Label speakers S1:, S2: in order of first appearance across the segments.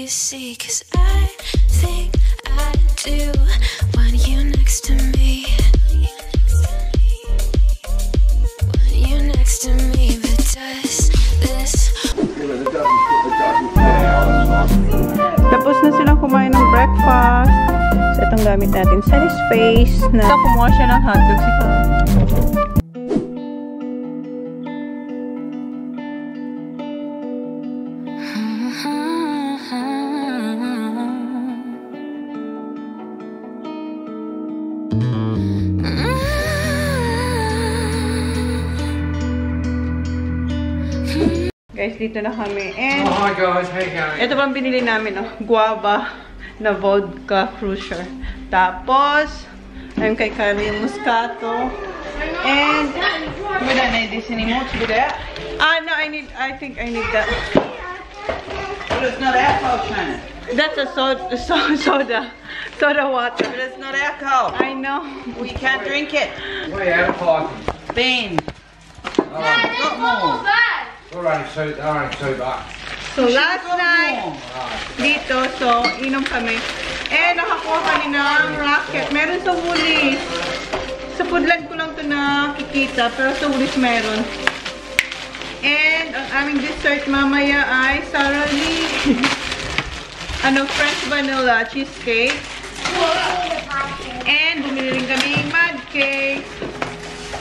S1: you see, 'cause I think I do want you next to me. Want you next to me, but does this...
S2: Tapos na silang kumain ng breakfast. So, itong gamit natin sa his face na kumuha siya ng hotdog si Tom. Guys, dito na kami. And
S3: oh, hi guys, how you going?
S2: Ito pang binili namin, oh, guava na vodka cruiser. Tapos, ayun kay Kyle yung muscato. And, we don't need this anymore to do that. No, I think I need that.
S4: But it's not alcohol, Chona.
S2: That's a soda water.
S4: But it's not alcohol.
S2: I know.
S4: We can't drink it.
S3: Way out of parking.
S4: Beans.
S3: Oh,
S4: Got more.
S3: alright, so back.
S2: So, last night, dito, so, inom kami. Eh, nakakuha kami ng racket. Meron sa Huling. Sa Foodland ko lang ito nakikita, pero sa Huling meron. And, ang aming dessert mamaya ay sarali. French vanilla cheesecake. And, bumili rin kami mud cake.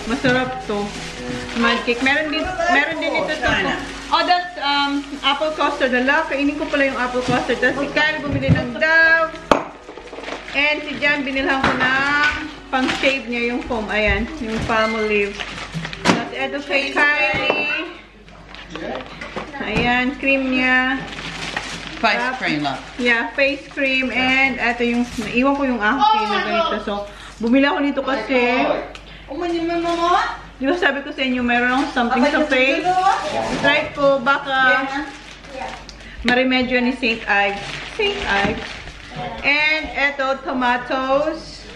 S2: Masarap to. Mud cake. Meron din ito sa... Oh, that's apple custard. Lala, kainin ko pala yung apple custard. Tapos si Kyle bumili ng daw. And si Jan, binilhan ko ng pang-shave niya yung foam. Ayan, yung FAMILYVLOG. Tapos ito kay Kylie. Ayan, cream niya.
S4: Face cream, look.
S2: Yeah, face cream. And ito yung, naiwan ko yung akin na ganito. So, bumili ako nito kasi... Di ba sabi ko sa inyo, meron akong something sa face. Try ko, baka maremedyo ni St. Ives. St. Ives. And eto, tomatoes.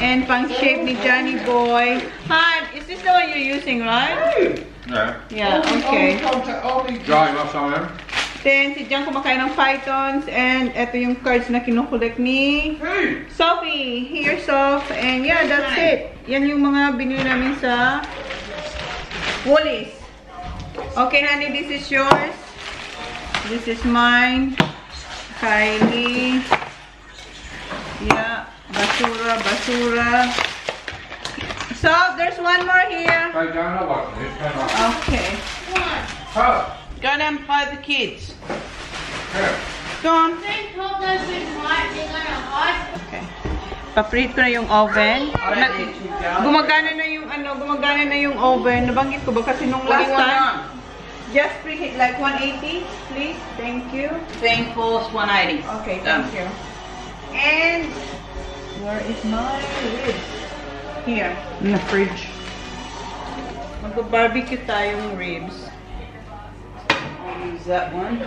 S2: And pang-shape ni Johnny Boy. Han, is this the one you're using, right?
S3: Yeah.
S2: Yeah, okay.
S3: Dry off some of them.
S2: Then, si Jan kumakain ng pythons. And eto yung cards na kinukulik ni Sophie. Here, Soph. And yeah, that's it. Yan yung mga binili namin sa Woolies. Okay, honey, this is yours. This is mine. Kylie. Yeah, basura, basura. So, there's one more here.
S3: Hey, don't know what it is.
S2: Okay.
S3: Oh.
S4: Go down and play with the kids.
S3: Yeah.
S4: Go on.
S2: Okay. Pa-preheat ko na yung oven. Gumagana na yung oven. Nabanggit ko ba kasi nung last time? Just preheat like 180, please. Thank you.
S4: Bean force 180.
S2: Okay, thank you. And where is my ribs? Here.
S4: In the fridge.
S2: Mag-barbecue tayong ribs.
S4: I'll use that one.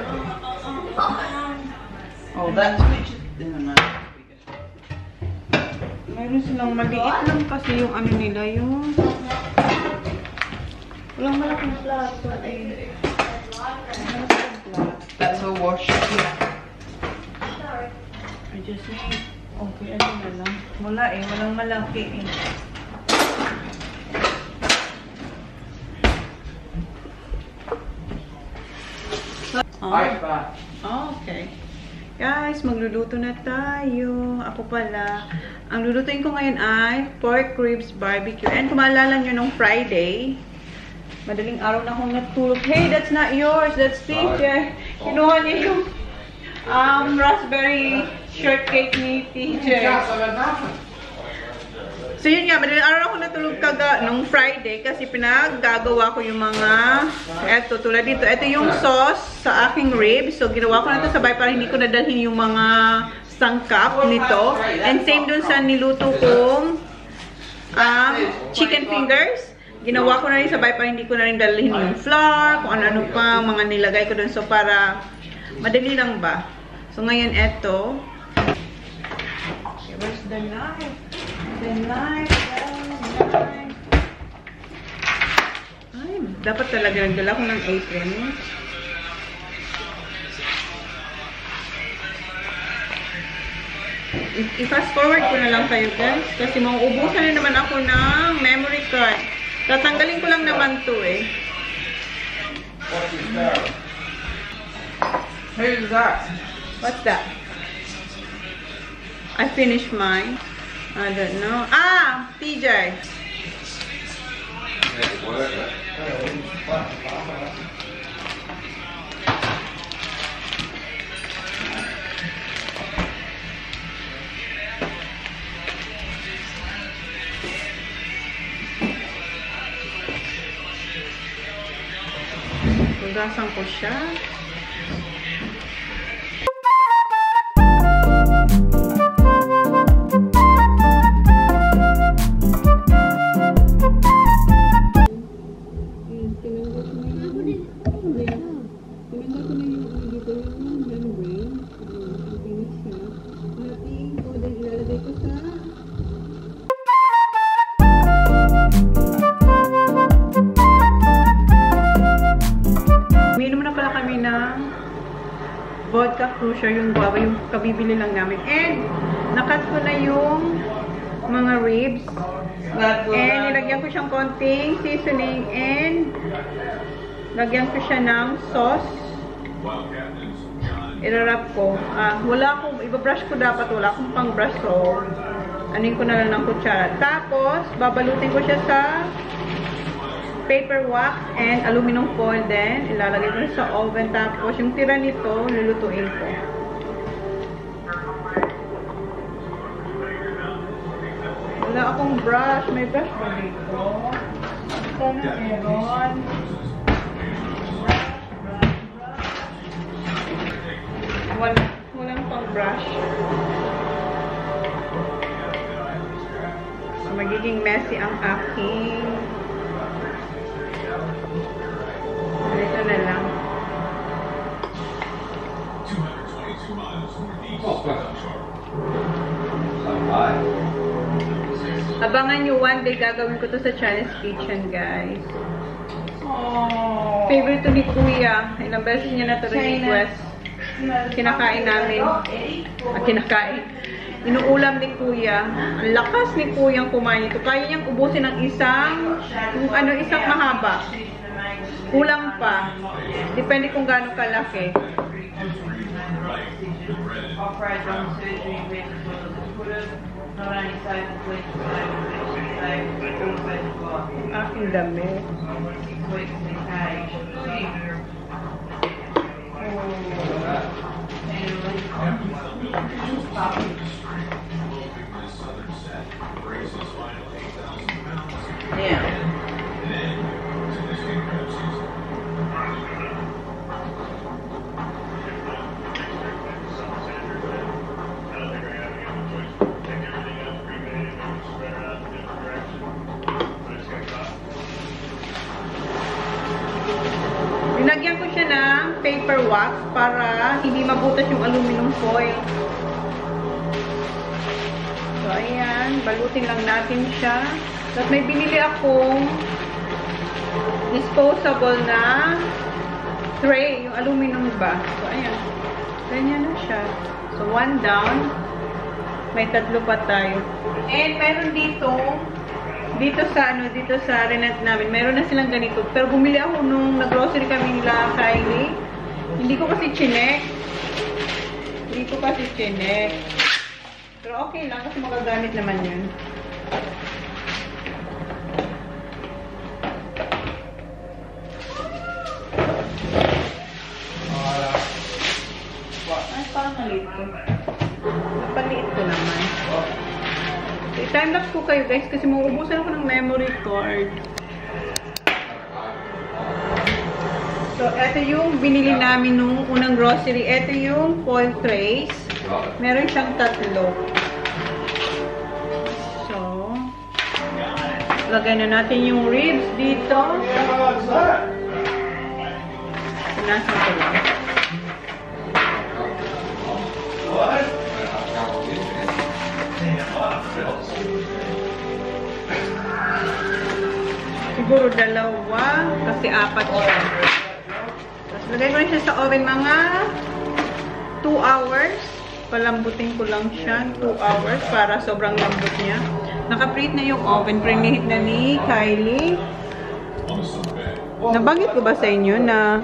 S4: Oh, that's which is... No.
S2: Mayroon silang maliit lang kasi yung ano nila yung... Walang malaking plato eh.
S4: That's all washed.
S2: I just need... Okay, ano na lang. Wala eh, walang malaki eh. Okay. Guys, magluluto na tayo. Ako pala. Ang lulutuin ko ngayon ay pork ribs barbecue. And kung maalala nyo nung Friday, madaling araw na akong natulog. Hey, that's not yours. That's TJ. Kinuha niya yung raspberry shortcake ni TJ. So yun nga, madaling araw ako natulog nung Friday kasi pinaggagawa ko yung mga, eto tulad dito, eto yung sauce sa aking ribs. So ginawa ko na ito sabay para hindi ko nadalhin yung mga sangkap nito. And same dun sa niluto kong chicken fingers. Ginawa ko na rin sabay para hindi ko na rin dalhin yung flour, kung ano-ano pa, mga nilagay ko dun. So para madali lang ba. So ngayon eto. Okay, where's the knife? The knife. Ay, dapat talaga nagdala ko ng apron. I-fast forward ko na lang kayo guys. Kasi mauubusan na naman ako ng memory card. Tatanggalin ko lang naman to eh.
S4: Who's that?
S2: What's that? I finished mine. I don't know. Ah! TJ. Hugasan ko siya. Vodka cruiser, yung guava, yung kabibili lang namin. And, nakat ko na yung mga ribs. And, nilagyan ko siyang konting seasoning and lagyan ko siya ng sauce. Irarap ko. Wala akong, ibabrush ko dapat, wala akong pang brush, so anin ko na lang ng kutsara. Tapos, babalutin ko siya sa paper wax and aluminum foil din. Ilalagay ko sa oven. Tapos, yung tira nito, lulutuin ko. Wala akong brush. May brush ba dito? Sana meron. Walang pang brush. So, magiging messy ang aking ito na lang. Abangan nyo, one day gagawin ko to sa Chinese kitchen, guys. Favorite to ni Kuya. Ilang beses niya na to request. Kinakain namin. Kinakain. Inuulam ni Kuya. Ang lakas ni Kuya ang kumain ito. Kaya niyang ubusin ng isang mahaba. Kulang pa. Depende kung gaano kalaki. Aking dami.
S4: Yeah.
S2: Linagyan ko siya ng paper wax para hindi mabutas yung aluminum foil. So, ayan. Balutin lang natin siya. Tapos may binili akong disposable na tray. Yung aluminum ba? So, ayan. Ganyan na siya. So, one down. May tatlo pa tayo. And meron dito sa Renat namin, meron na silang ganito. Pero bumili ako nung nag-grocery kami nila Kylie. Hindi ko kasi chinek. Pero okay lang kasi magagamit naman yun. Ay, parang maliit ko. Napaliit ko naman. I-timelapse ko kayo guys kasi mauubusan ako ng memory card. So, ito yung binili namin nung unang grocery. Ito yung foil trays. Meron siyang tatlo. So, lagay na natin yung ribs dito. Punasan ko lang. Siguro dalawa kasi apat siya. Tapos lagay ko rin siya sa oven mga 2 hours. palambutin ko lang siya 2 hours para sobrang lambot niya. Naka-preheat na yung oven. Preheat na ni Kylie. Nabanggit ko ba sa inyo na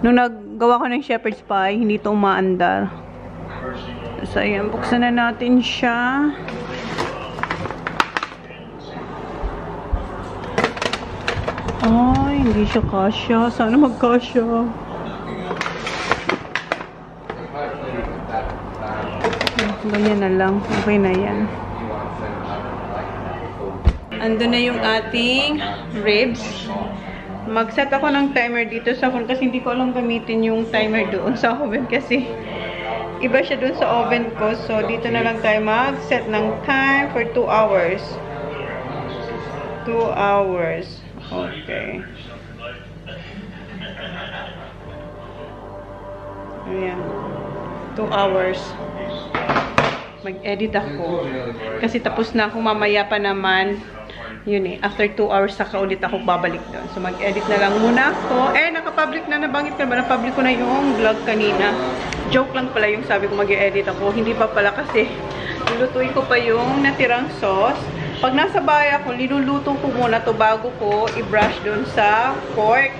S2: nung naggawa ko ng shepherd's pie, hindi ito umaandar. So, ayan. Buksan na natin siya. Ay, hindi siya kasya. Sana magkasya. Ganyan na lang. Okay na yan. Ando na yung ating ribs. Mag-set ako ng timer dito sa phone kasi hindi ko alam gamitin yung timer doon sa oven kasi iba siya doon sa oven ko. So, dito na lang tayo mag-set ng time for 2 hours. 2 hours. Okay. Ayan. 2 hours. Mag-edit ako. Kasi tapos na ako. Mamaya pa naman. Yun eh. After 2 hours, saka ulit ako babalik doon. So, mag-edit na lang muna ako. Naka-public na. Nabanggit ka ba? Na-public ko na yung vlog kanina. Joke lang pala yung sabi ko mag-edit ako. Hindi pa pala kasi lulutuin ko pa yung natirang sauce. Pag nasa bahay ako, linuluto ko muna to bago ko i-brush doon sa pork.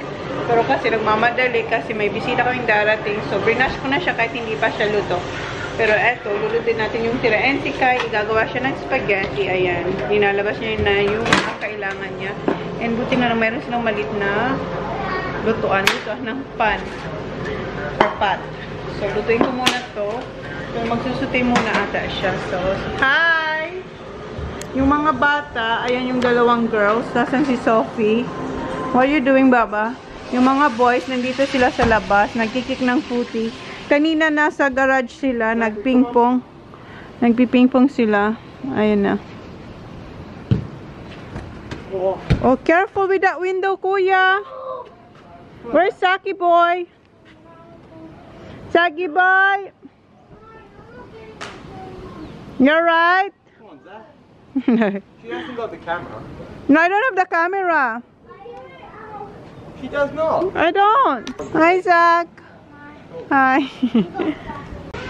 S2: Pero kasi nagmamadali kasi may bisita kaming darating. So, brush ko na siya kahit hindi pa siya luto. Pero eto, lulutin natin yung tira. And si Kai, igagawa siya ng spaghetti. Ayan. Dinalabas niya na yung kailangan niya. And buti nga na meron silang malit na lutuan. Lutuan ng pan. Or pot. So, lutuin ko muna to. So, magsusuti muna ata siya. So, hi! Yung mga bata, ayan yung dalawang girls. Nasaan si Sophie? What are you doing, Baba? Yung mga boys, nandito sila sa labas. Nagkikik ng footy. Kanina nasa garage sila, nagpingpong. Nagpipingpong sila. Ayun na. Oh, careful with that window, kuya. Where's Saki boy? Saki boy? You're right?
S3: She hasn't got the camera.
S2: No, I don't have the camera.
S3: She does not.
S2: I don't. Hi, Zach. Hi.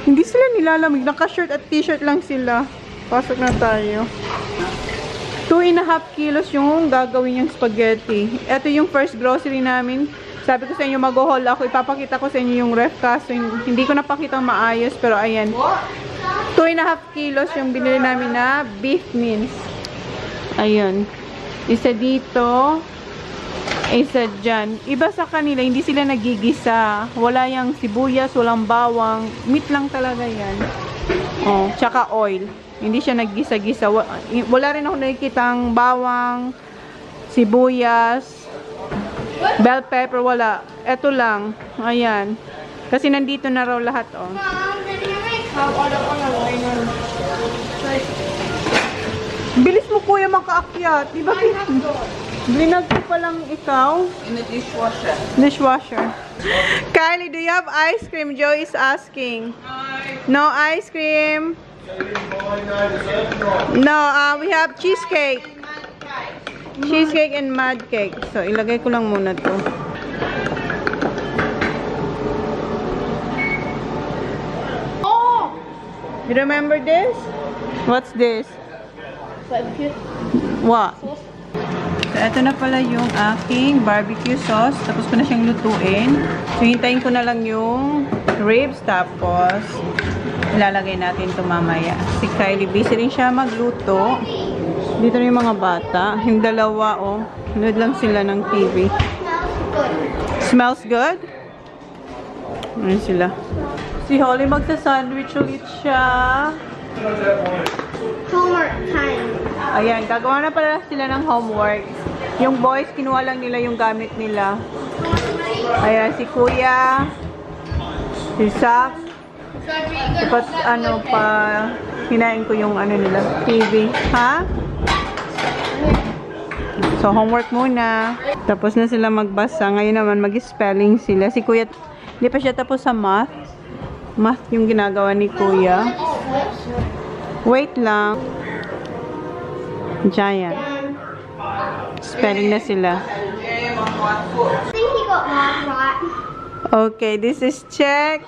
S2: Hindi sila nilalamig. Naka-shirt at t-shirt lang sila. Pasok na tayo. 2.5 kilos yung gagawin yung spaghetti. Ito yung first grocery namin. Sabi ko sa inyo, mag-haul ako. Ipapakita ko sa inyo yung ref kaso hindi ko napakita maayos. Pero ayan. 2.5 kilos yung binili namin na beef mince. Ayun. Isa dito. Isa dyan. Iba sa kanila, hindi sila nagigisa. Wala yung sibuyas, walang bawang. Meat lang talaga yan. Oh, tsaka oil. Hindi siya naggisa-gisa. Wala rin ako nakikitang bawang, sibuyas, bell pepper, wala. Ito lang. Ayan. Kasi nandito na raw lahat, oh. Bilis mo, kuya, makaakyat. Diba? Blinag ko pa lang ikaw.
S4: In the dishwasher.
S2: Dishwasher. Kylie, do you have ice cream? Joe is asking. No ice cream. No, we have cheesecake. Cheesecake and mud cake. So, ilagay ko lang muna to. Oh! You remember this? What's this? What? So, ito na pala yung aking barbecue sauce. Tapos ko na siyang lutuin. So, hintayin ko na lang yung ribs. Tapos, ilalagay natin ito mamaya. Si Kylie, busy rin siya magluto. Dito na yung mga bata. Yung dalawa, oh. Nanood lang sila ng TV. Smells good? Ayan sila. Si Holly magsa-sandwich ulit siya.
S5: Homework time.
S2: Ayan, gagawa na pala sila ng homework. Yung boys, kinuha lang nila yung gamit nila. Ayan, si Kuya, si Sak. Tapos, ano pa, hinain ko yung ano nila, TV. Ha? So, homework muna. Tapos na sila magbasa. Ngayon naman, mag-spelling sila. Si Kuya, hindi pa siya tapos sa math. Math yung ginagawa ni Kuya. Wait lang. Giant. Spelling na sila.
S5: I think he got math right.
S2: Okay, this is check.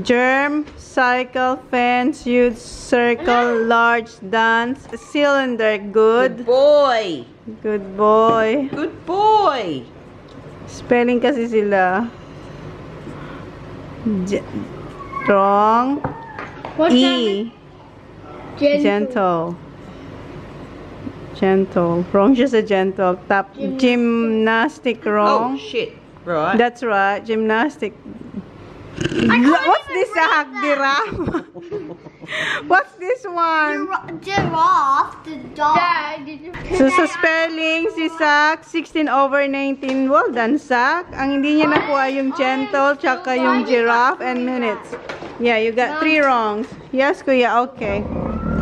S2: Germ, cycle, fence, youth, circle, large, dance, cylinder. Good.
S4: Boy.
S2: Good boy.
S4: Good boy.
S2: Spelling kasi sila. Wrong. E. Gentle. Gentle. Wrong siya sa gentle. Tap. Gymnastic. Wrong.
S4: Oh, shit. Right.
S2: That's right. Gymnastic. What's this sa hagdiram? What's this one?
S5: Giraffe, the dog.
S2: So sa spelling, si Sak, 16/19. Well done, Sak. Ang hindi niya nakuha yung gentle, tsaka yung giraffe and minutes. Yeah, you got 3 wrongs. Yes, Kuya. Okay.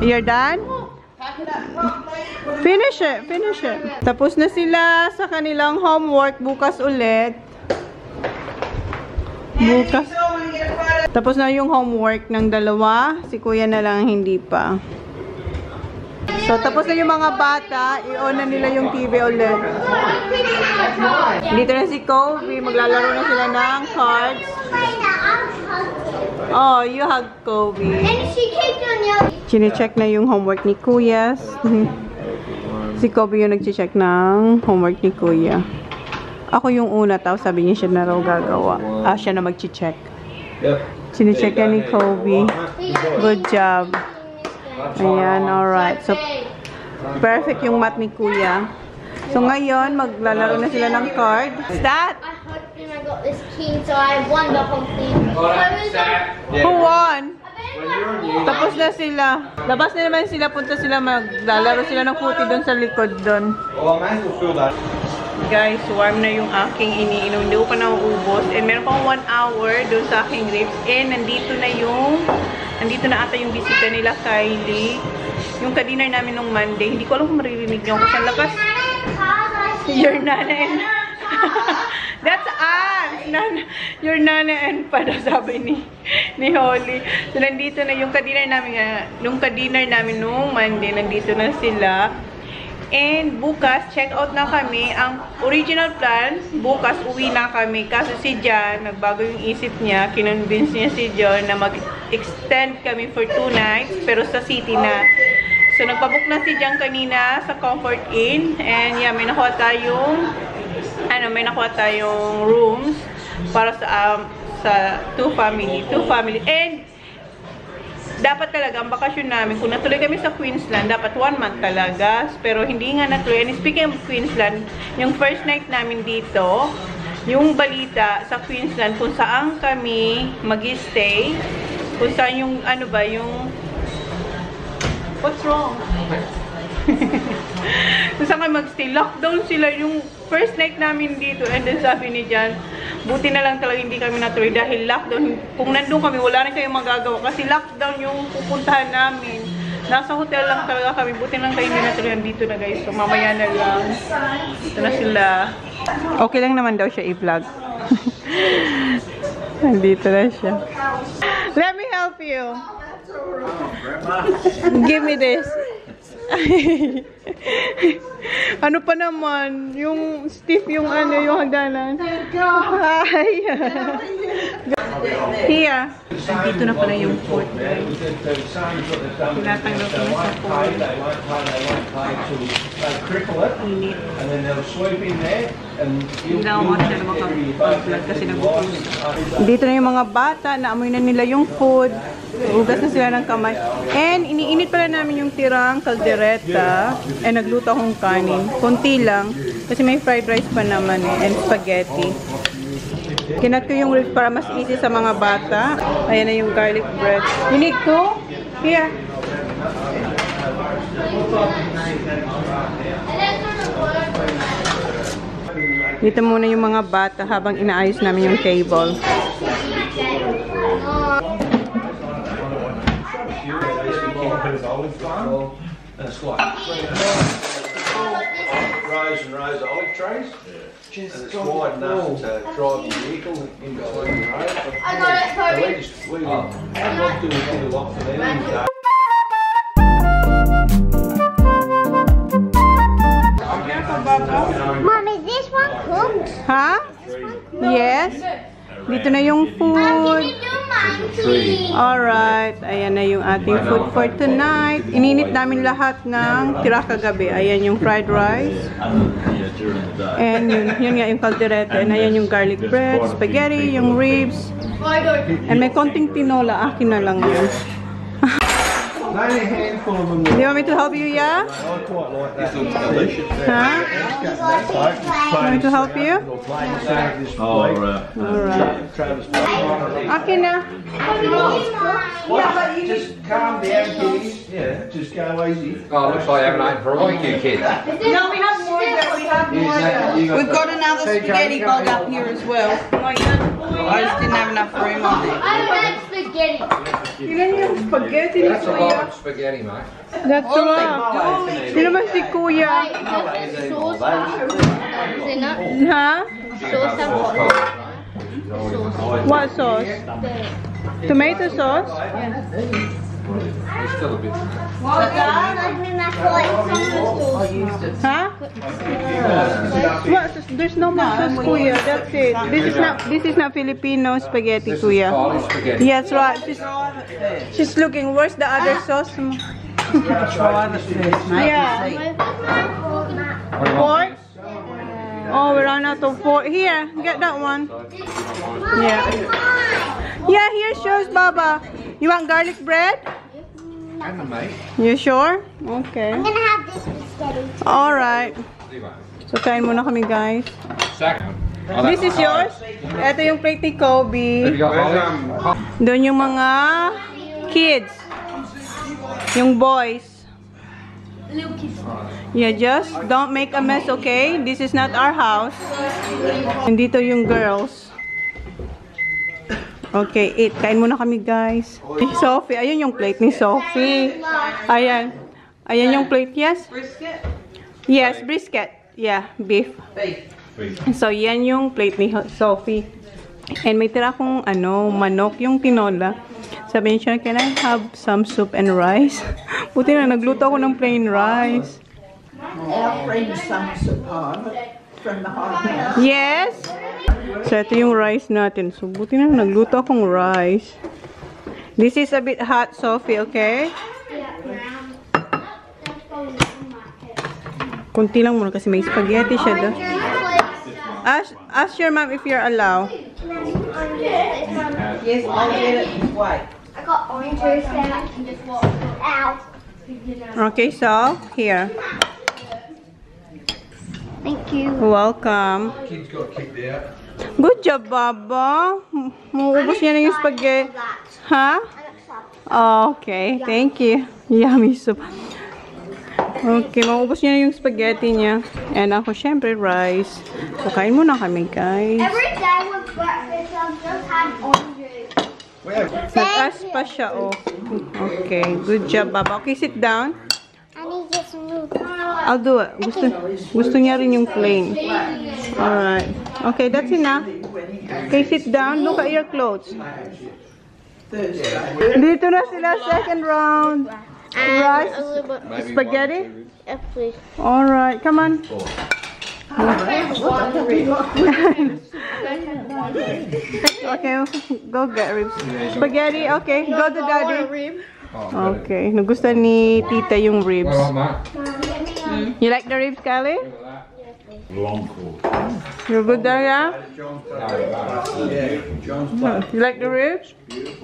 S2: You're done? Finish it. Finish it. Tapos na sila sa kanilang homework. Bukas ulit. Bukas. Tapos na yung homework ng dalawa. Si Kuya na lang hindi pa. So, tapos na yung mga bata. I-on na nila yung TV ulit. Dito na si Kobe. Maglalaro na sila ng cards. Oh, you hug Kobe.
S5: And she kicked on you.
S2: Chine-check na yung homework ni Kuya. Si Kobe yung nag-check ng homework ni Kuya. Ako yung una, tapos sabi niya siya na raw gagawa. Siya na mag-check. Chine-check na ni Kobe. Good job. Ayan, alright. So, perfect yung math ni Kuya. So, ngayon, maglalaro na sila ng card. What's that?
S5: I hope I got this key, so I won the whole thing.
S2: Who won? Tapos na sila. Labas na naman sila. Punta sila. Maglalaro sila ng footy doon sa likod doon. Guys, warm na yung aking iniinom. Hindi ko pa nauubos. And meron pang 1 hour doon sa aking ribs. And nandito na ata yung bisita nila, Kylie. Yung ka-dinner namin nung Monday. Hindi ko alam kung maririnig nyo. Kasi ang lakas. Your nana and... That's us! Your nana and pa daw, sabi ni Holly. So, nandito na yung ka-dinner namin. Nung ka-dinner namin nung Monday, nandito na sila. And bukas, check out na kami. Ang original plan, bukas uwi na kami. Kaso si Jan, nagbago yung isip niya. Kinonvince niya si John na mag-extend kami for 2 nights. Pero sa city na. So, nagpabook na si Jan kanina sa Comfort Inn. And yeah, may nakuha tayong rooms para sa 2 family. And dapat talaga, ang bakasyon namin, kung natuloy kami sa Queensland, dapat 1 month talaga. Pero hindi nga natuloy. And speaking of Queensland, yung first night namin dito, yung balita sa Queensland, kung saan kami mag-stay, kung saan yung, what's wrong? Kung saan kami mag-stay, lockdown sila yung first night namin dito. And then sabi ni Jan, buti na lang talaga hindi kami natuloy dahil lockdown. Kung nandun kami, wala rin kayong magagawa kasi lockdown yung pupuntahan namin. Nasa hotel lang talaga kami. Buti lang kayo hindi natuloy. Dito na guys. So mamaya na lang. Dito na sila. Okay lang naman daw siya i-vlog. Nandito na siya. Let me help you. Give me this. Ano pa naman? Yung stiff yung yung hagdanan. Hi! Here. Dito na pala yung food. Tinatanggal ko na sa food. Init. Hindi lang ako na makapag-vlog kasi nag-post. Dito na yung mga bata. Naamoy na nila yung food. Ugas na sila ng kamay. And iniinit pala namin yung tirang kaldereta. And nagluto akong kanin. Konti lang. Kasi may fried rice pa naman and spaghetti. Kinat ko yung ribs para mas easy sa mga bata. Ayan na yung garlic bread. You need to? Here. Dito muna yung mga bata habang inaayos namin yung table.
S3: Rows and rows of olive trays. And it's wide enough to drive your vehicle in between the rows.
S5: I got it, Toby.
S3: We like doing a lot for them.
S5: Mom, is this one cooked?
S2: Huh? Yes. Dito na yung
S5: Can
S2: food.
S5: you do mine, please?
S2: Alright. Ayan na yung ating food for tonight. Ininit namin lahat ng tira kagabi. Ayan yung fried rice. And yun nga yung caldereta. And ayan yung garlic bread, spaghetti, yung ribs. And may konting tinola. Akin na lang yun.
S3: Only a handful of them.
S2: Do you want me to help you, yeah?
S3: I quite like that. Looks delicious.
S2: Huh? Want me to help you? Alright. Akin na.
S3: Yeah, but you just calm down, kids. Yeah, just go easy.
S6: Oh, looks like I haven't eaten for a week, you kids.
S2: No, we have more there. We have more there.
S4: We've got another spaghetti bug up here as well. I just didn't have enough room on there.
S5: I like spaghetti.
S2: Ilan yung spaghetti ni
S6: That's a
S2: Kuya?
S6: lot of spaghetti, mate.
S2: That's right. Sino ba si Kuya?
S5: Sauce. Is it not?
S2: Ha?
S5: Sauce and what?
S2: What sauce? Tomato sauce?
S6: It's still a bit.
S2: Huh? What? There's no more sauce, Kuya. That's it. This is not Filipino spaghetti,
S6: This is
S2: Kuya.
S6: Polish spaghetti.
S2: Yes, right. She's looking. Where's the other sauce?
S4: Try the first, mate.
S2: Yeah.
S4: and see.
S2: Pork? Oh, we ran out of pork. Here, get that one. Yeah. Yeah, here shows Baba. You want garlic bread?
S6: And the mate.
S2: You sure? Okay.
S5: I'm gonna have this spaghetti.
S2: Alright.
S6: Anyway,
S2: So, kain muna kami, guys.
S6: second.
S2: This is yours? Ito yung plate ni
S6: Have
S2: Kobe.
S6: you got olive?
S2: Doon yung mga kids. Yung boys. Yeah, just don't make a mess, okay? This is not our house. And dito yung girls. Okay, eat. Kain muna kami, guys. Sophie, ayun yung plate ni Sophie. Ayan. Ayan yung plate, yes?
S4: Brisket?
S2: Yes, brisket. Yeah, beef.
S4: Beef.
S2: So, yan yung plate ni Sophie. And may tira akong, manok, yung tinola. Sabi niya, can I have some soup and rice? Buti na, nagluto ako ng plain rice.
S4: Our friend some soup from the hot house.
S2: Yes! So, ito yung rice natin. So, buti na, nagluto akong rice. This is a bit hot, Sophie, okay? Kunti lang muna kasi may spaghetti siya doon. Ask your mom if you're allowed.
S4: Yes, I'll get it. Wait.
S5: I got orange juice and I can just walk out.
S2: Okay, so, here.
S5: Thank you.
S2: Welcome.
S3: Kids got kicked out.
S2: Good job, Baba. Maubos niya na yung spaghetti. Ha? Okay, thank you. Yummy soup. Okay, maubos niya na yung spaghetti niya. And ako, syempre, rice. So, kain muna kami, guys.
S5: Every day with breakfast, I'll just have orange juice.
S2: Nag-ask pa siya, oh. Okay, good job, Baba. Okay, sit down.
S5: I need to get some noodles.
S2: I'll do it. Gusto niya rin yung plain. Alright. Okay, that's enough. Okay, sit down. Look at your clothes. Dito na sila, second round. Rice, spaghetti.
S5: Yes, please.
S2: Alright, come on. Okay, go get ribs. Spaghetti, okay. Go to daddy. Okay, nagustuhan ni tita yung ribs.
S6: All right,
S2: You like the ribs, Kylie? You're good there, yeah?
S3: Yeah, John's playing.
S2: You like the ribs?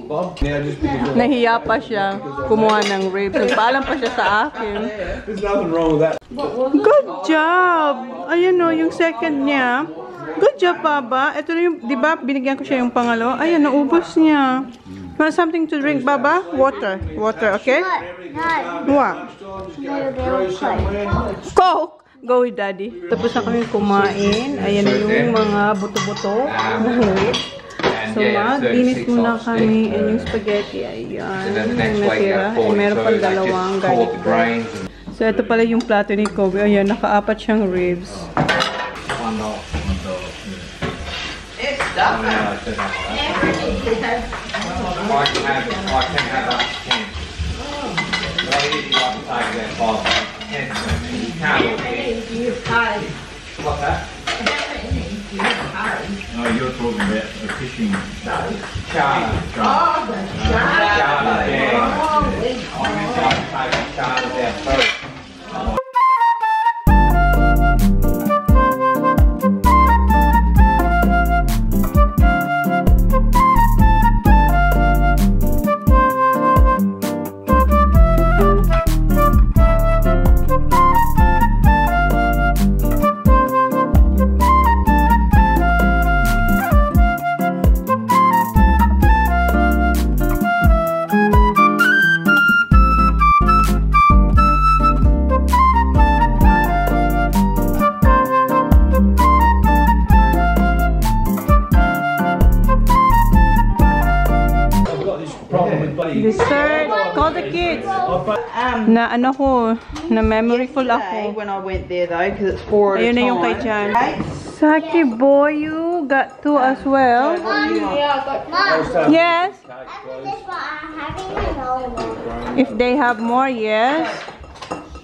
S3: Bob, now just because
S2: Nahiya pa siya kumuha ng ribs. Nagpaalam pa siya sa akin.
S3: there's nothing wrong with that.
S2: Good job! Ayun o, yung second niya. Good job, Baba. Ito na yung, di ba, binigyan ko siya yung pangalawa. Ayun, naubos niya. Want something to drink, Baba? Water. Water, okay?
S5: No.
S2: What? Coke! Go with Daddy. Tapos na kami kumain. Ayan na yung mga buto-buto ng ribs. So, mag-dinis muna kami. And yung spaghetti, ayan.
S6: And then the
S2: Yung
S6: next week,
S2: natira.
S6: at 42,
S2: Meron pang
S6: they
S2: dalawang
S6: just poured
S2: garlic
S6: the
S2: bread.
S6: grains and
S2: So, ito pala yung plato ni Kobe. Ayan, nakaapat siyang ribs.
S4: It's stuffing.
S6: I can have up to 10. Ladies, you like to take their 5 10 cents. You can't. What's that? No, you're talking about a fishing.
S3: Chana.
S6: Chana, yeah. I'm inside taking Chana's out first.
S2: Dessert. Call the kids. Na ano ko, na memory full ako.
S4: When I went there though, because it's 4 at a
S2: Ayun na yung kay
S4: time.
S2: Chan. Saki boy, you got 2 as well.
S5: Mom,
S2: Yes.
S5: after this one, I'm having another one.
S2: If they have more, yes.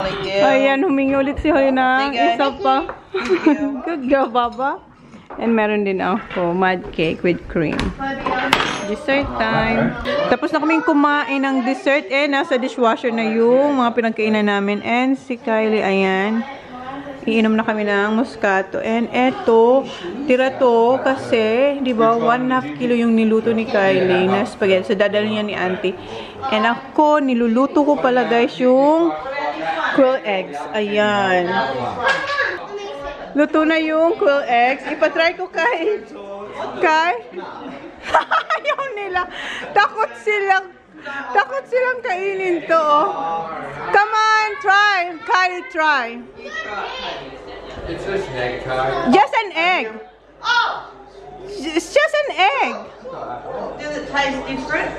S2: Ayan, humingi ulit si Hoy na isa pa. Good girl, Baba. And meron din ako, mud cake with cream. Dessert time. Tapos na kaming kumain ng dessert. Nasa dishwasher na yung mga pinagkainan namin. And si Kylie, ayan. Iinom na kami ng Moscato. And eto, tira to kasi, di ba, 1.5 kilo yung niluto ni Kylie na spaghetti. So, dadalhin niya ni Auntie. And ako, niluluto ko pala guys yung quail eggs. Ayan. Luto na yung quail eggs. Ipatry ko kay ayaw nila. Takot silang kainin to, oh. Come on, try. Kyle, try.
S3: It's just an egg cake.
S2: Just an egg. It's just an egg.
S4: Does it taste different?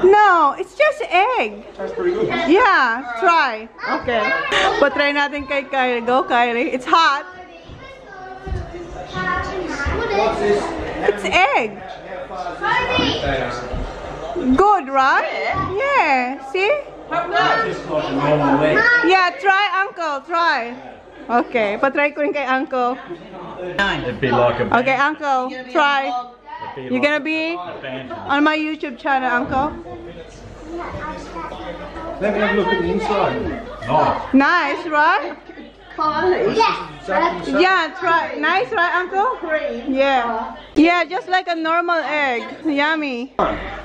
S2: No, it's just egg.
S3: Tastes pretty good.
S2: Yeah, try. Okay. Patry natin kay Kyle. Go, Kylie. It's hot.
S3: What's this?
S2: It's egg. Good, right? Yeah. See?
S6: Just like a normal egg.
S2: Yeah, try, Uncle. Try. Okay. Patry ko rin kay Uncle.
S6: It'd be like a
S2: Okay, Uncle. Try. You're gonna be on my YouTube channel, Uncle.
S3: Let me have a look at the inside.
S6: Nice.
S2: Nice, right?
S3: Exactly the same.
S2: Yeah, try. Nice, right, Uncle? Yeah. Yeah, just like a normal egg. Yummy.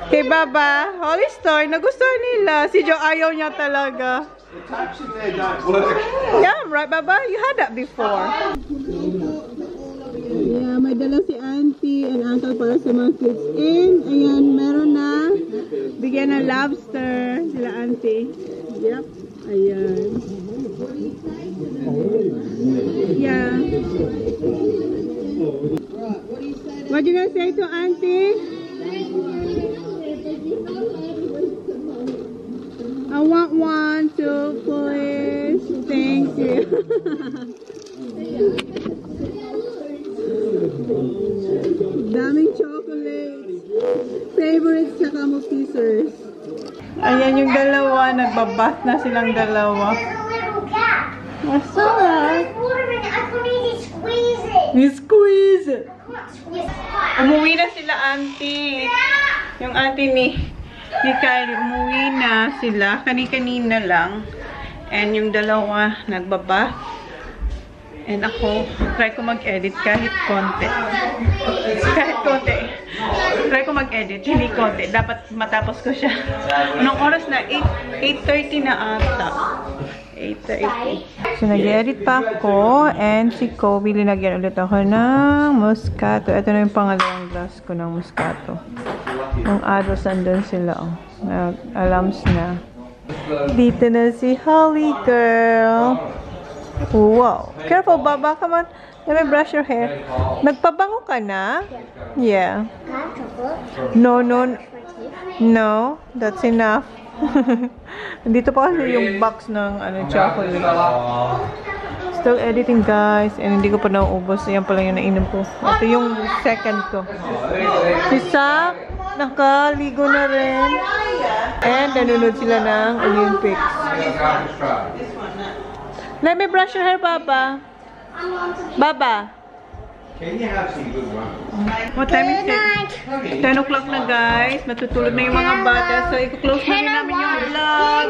S2: Kay Baba, Holy Story, nagustuhan nila. Si Joe ayaw niya talaga.
S3: The taps in there don't work.
S2: Yeah, right, Baba? You had that before. Yeah, may dala si Auntie and Uncle para sa mga kids. And, ayan, meron na. Bigyan ng lobster sila Auntie. Yep. Ayan. Yeah. What you gonna say to Auntie? I want 1, 2, please. Thank you. Daming chocolates. Favorites sa Kamo-Kissers. Ayan yung dalawa. Nagbabath na silang dalawa. Masarap. Squeeze it. Umuwi na sila, Auntie. Yung Auntie ni Kylie, umuwi na sila. Kani-kanina lang. And yung dalawa, nagbabath. And ako, try ko mag-edit kahit konti. Kahit konti. Try ko mag-edit, hindi konti. Dapat matapos ko siya. Anong oras na? 8:30 na ata. 8:30. So, nag-edit pa ako. And si Kobe, linagyan ulit ako ng Moscato. Ito na yung pangalawang glass ko ng Moscato. Yung others, andun sila. Oh. Alarms na. Dito na si Holly girl. Wow. Careful, Baba. Come on. Let me brush your hair. Nagpabango ka na? Yeah. No, no. No. That's enough. Dito pa kasi yung box ng chocolate. Still editing, guys. And hindi ko pa nauubos. Yan pala yung nainom ko. Ito yung second ko. Si Sak, nakaligo na rin. And nanonood sila ng Olympics. Let me brush your hair, Papa. Baba.
S3: Can you have some good ones?
S2: What time is it? 10 o'clock na guys. Matutulog na yung mga bata. So, i-close na rin namin yung vlog.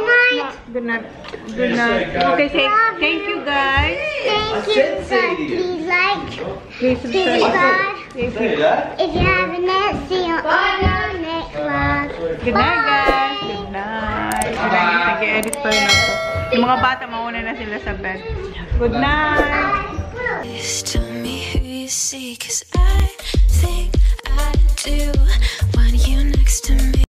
S2: Good night. Good night. Okay, say thank you guys.
S5: Thank you, guys. Please like,
S2: Please
S5: please
S2: subscribe.
S5: subscribe. If you haven't yet, see you on our next vlog.
S2: Good night guys. Good night. Nag-edit pa rin ako. Yung mga bata, mauna na sila sa bed. Good night.
S1: Please tell me who you see, 'cause I think I do want you next to me.